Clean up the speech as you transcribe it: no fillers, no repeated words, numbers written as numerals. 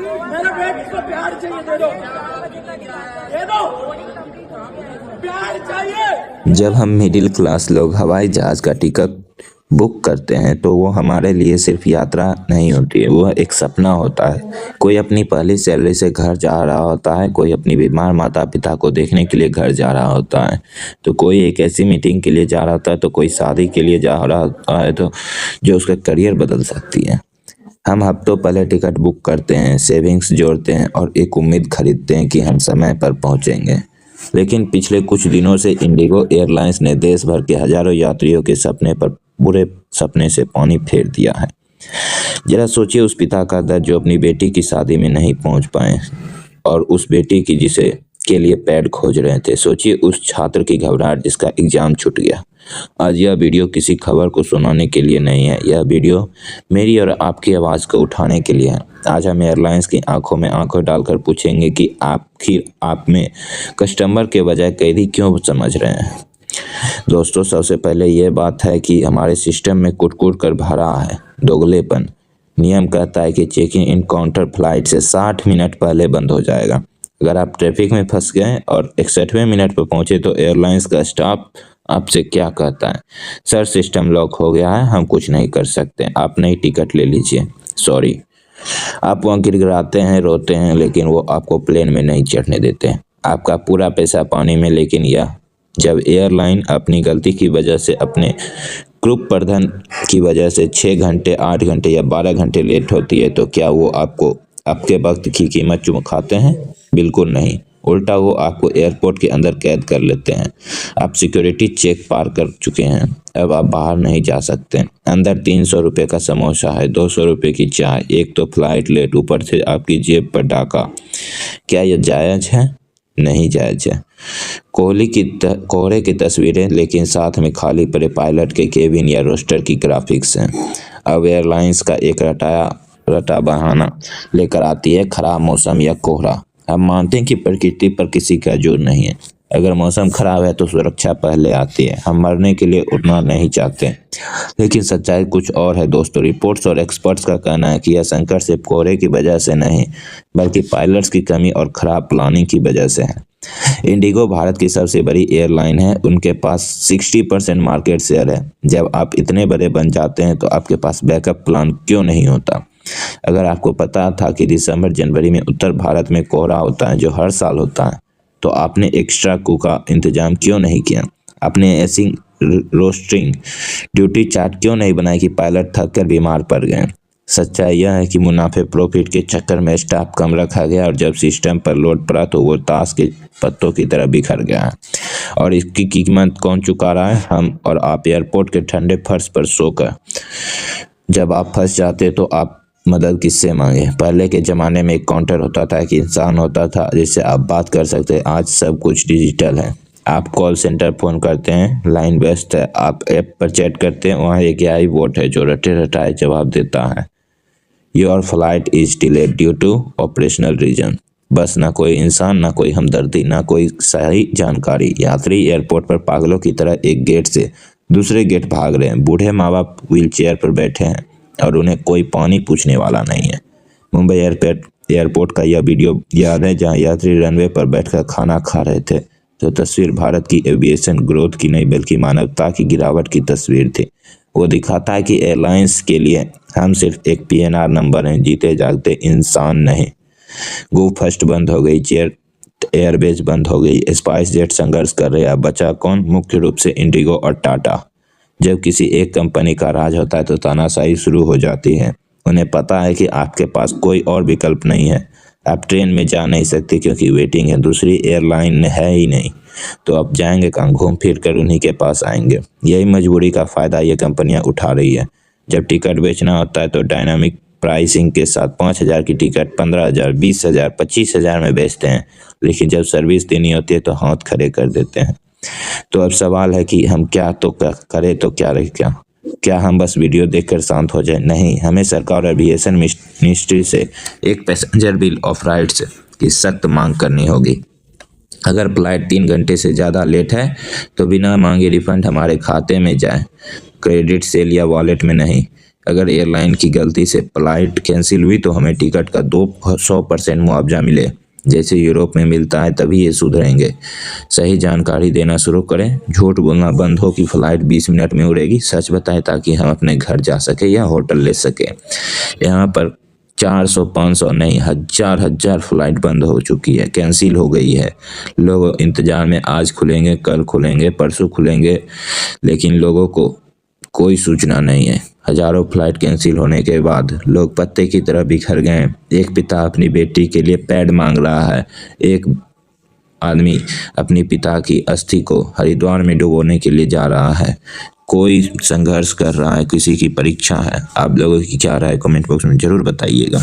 मेरे बेटे को प्यार चाहिए, दे दो, दे दो, प्यार चाहिए। जब हम मिडिल क्लास लोग हवाई जहाज का टिकट बुक करते हैं तो वो हमारे लिए सिर्फ यात्रा नहीं होती है, वह एक सपना होता है। कोई अपनी पहली सैलरी से घर जा रहा होता है, कोई अपनी बीमार माता पिता को देखने के लिए घर जा रहा होता है, तो कोई एक ऐसी मीटिंग के लिए जा रहा होता है, तो कोई शादी के लिए जा रहा होता है तो जो उसका करियर बदल सकती है। हम हफ्तों पहले टिकट बुक करते हैं, सेविंग्स जोड़ते हैं और एक उम्मीद खरीदते हैं कि हम समय पर पहुंचेंगे। लेकिन पिछले कुछ दिनों से इंडिगो एयरलाइंस ने देश भर के हजारों यात्रियों के सपने पर बुरे सपने से पानी फेर दिया है। जरा सोचिए उस पिता का दर्द जो अपनी बेटी की शादी में नहीं पहुंच पाए और उस बेटी की जिसे के लिए पैड खोज रहे थे। सोचिए उस छात्र की घबराहट जिसका एग्जाम छूट गया। आज यह वीडियो किसी खबर को सुनाने के लिए नहीं है, यह वीडियो मेरी और आपकी आवाज़ को उठाने के लिए है। आज हम एयरलाइंस की आंखों में आंखों डालकर पूछेंगे कि आखिर आप में कस्टमर के बजाय कैदी क्यों समझ रहे हैं। दोस्तों, सबसे पहले यह बात है कि हमारे सिस्टम में कुट कर भरा है दोगलेपन। नियम कहता है कि चेकिंग इन काउंटर फ्लाइट से 60 मिनट पहले बंद हो जाएगा। अगर आप ट्रैफिक में फंस गए और 61वें मिनट पर पहुंचे तो एयरलाइंस का स्टाफ आपसे क्या कहता है? सर, सिस्टम लॉक हो गया है, हम कुछ नहीं कर सकते, आप नई टिकट ले लीजिए। सॉरी। आप वहाँ गिड़गिड़ाते हैं, रोते हैं, लेकिन वो आपको प्लेन में नहीं चढ़ने देते। आपका पूरा पैसा पानी में। लेकिन यह जब एयरलाइन अपनी गलती की वजह से, अपने क्रू प्रबंधन की वजह से 6 घंटे, 8 घंटे या 12 घंटे लेट होती है, तो क्या वो आपके वक्त की कीमत चुकाते हैं? बिल्कुल नहीं। उल्टा वो आपको एयरपोर्ट के अंदर कैद कर लेते हैं। आप सिक्योरिटी चेक पार कर चुके हैं, अब आप बाहर नहीं जा सकते। अंदर 300 रुपये का समोसा है, 200 रुपये की चाय, एक तो फ्लाइट लेट, ऊपर से आपकी जेब पर डाका। क्या यह जायज़ है? नहीं जायज़ है। कोहरे की तस्वीरें, लेकिन साथ में खाली पड़े पायलट के केबिन या रोस्टर की ग्राफिक्स हैं। अब एयरलाइंस का एक रटा बहाना लेकर आती है खराब मौसम या कोहरा। हम मानते हैं कि प्रकृति पर किसी का जोर नहीं है। अगर मौसम खराब है तो सुरक्षा पहले आती है। हम मरने के लिए उड़ना नहीं चाहते, लेकिन सच्चाई कुछ और है दोस्तों। रिपोर्ट्स और एक्सपर्ट्स का कहना है कि यह संकट सिर्फ कोहरे की वजह से नहीं, बल्कि पायलट्स की कमी और खराब प्लानिंग की वजह से है। इंडिगो भारत की सबसे बड़ी एयरलाइन है, उनके पास 60% मार्केट शेयर है। जब आप इतने बड़े बन जाते हैं तो आपके पास बैकअप प्लान क्यों नहीं होता? अगर आपको पता था कि दिसंबर जनवरी में उत्तर भारत में कोहरा होता है, जो हर साल होता है, तो आपने एक्स्ट्रा क्रू का इंतजाम क्यों नहीं किया? आपने ऐसी रोस्टिंग ड्यूटी चार्ट क्यों नहीं बनाई कि पायलट थक कर बीमार पड़ गए? सच्चाई यह है कि मुनाफे प्रॉफिट के चक्कर में स्टाफ कम रखा गया और जब सिस्टम पर लोड पड़ा तो वो ताश के पत्तों की तरह बिखर गया है। और इसकी कीमत कौन चुका रहा है? हम और आप एयरपोर्ट के ठंडे फर्श पर सोकर। जब आप फंस जाते तो आप मदद किससे मांगे? पहले के ज़माने में एक काउंटर होता था, एक इंसान होता था जिससे आप बात कर सकते हैं। आज सब कुछ डिजिटल है। आप कॉल सेंटर फ़ोन करते हैं, लाइन व्यस्त है, आप ऐप पर चैट करते हैं, वहाँ एक AI बोट है जो रटे रटाए जवाब देता है। Your flight is delayed due to operational reason. बस ना कोई इंसान, ना कोई हमदर्दी, ना कोई सही जानकारी। यात्री एयरपोर्ट पर पागलों की तरह एक गेट से दूसरे गेट भाग रहे हैं। बूढ़े माँ बाप व्हील चेयर पर बैठे हैं और उन्हें कोई पानी पूछने वाला नहीं है। मुंबई एयरपोर्ट का यह वीडियो याद है जहां यात्री रनवे पर बैठकर खाना खा रहे थे। तो तस्वीर भारत की एविएशन ग्रोथ की नहीं, बल्कि मानवता की गिरावट की तस्वीर थी। वो दिखाता है कि एयरलाइंस के लिए हम सिर्फ एक PNR नंबर हैं, जीते जागते इंसान नहीं। गो फर्स्ट बंद हो गई, एयरबेज बंद हो गई, स्पाइस जेट संघर्ष कर रहे। अब बचा कौन? मुख्य रूप से इंडिगो और टाटा। जब किसी एक कंपनी का राज होता है तो तानाशाही शुरू हो जाती है। उन्हें पता है कि आपके पास कोई और विकल्प नहीं है। आप ट्रेन में जा नहीं सकते क्योंकि वेटिंग है, दूसरी एयरलाइन है ही नहीं, तो आप जाएंगे कहाँ? घूम फिर कर उन्हीं के पास आएंगे। यही मजबूरी का फ़ायदा ये कंपनियां उठा रही है। जब टिकट बेचना होता है तो डायनामिक प्राइसिंग के साथ 5,000 की टिकट 15,000, 20,000, 25,000 में बेचते हैं, लेकिन जब सर्विस देनी होती है तो हाथ खड़े कर देते हैं। तो अब सवाल है कि हम क्या करें तो क्या रहे? क्या हम बस वीडियो देखकर शांत हो जाए? नहीं, हमें सरकार और एविएशन मिनिस्ट्री से एक पैसेंजर बिल ऑफ राइट्स की सख्त मांग करनी होगी। अगर फ्लाइट 3 घंटे से ज़्यादा लेट है तो बिना मांगे रिफंड हमारे खाते में जाए, क्रेडिट सेल या वॉलेट में नहीं। अगर एयरलाइन की गलती से फ्लाइट कैंसिल हुई तो हमें टिकट का 200% मुआवजा मिले, जैसे यूरोप में मिलता है, तभी ये सुधरेंगे। सही जानकारी देना शुरू करें, झूठ बोलना बंद हो कि फ्लाइट 20 मिनट में उड़ेगी। सच बताएं ताकि हम अपने घर जा सके या होटल ले सके। यहाँ पर 400 500 नहीं, हजार फ्लाइट बंद हो चुकी है, कैंसिल हो गई है। लोग इंतजार में, आज खुलेंगे, कल खुलेंगे, परसों खुलेंगे, लेकिन लोगों को कोई सूचना नहीं है। हजारों फ्लाइट कैंसिल होने के बाद लोग पत्ते की तरह बिखर गए। एक पिता अपनी बेटी के लिए पैड मांग रहा है, एक आदमी अपनी पिता की अस्थि को हरिद्वार में डुबोने के लिए जा रहा है, कोई संघर्ष कर रहा है, किसी की परीक्षा है। आप लोगों की क्या राय कमेंट बॉक्स में जरूर बताइएगा।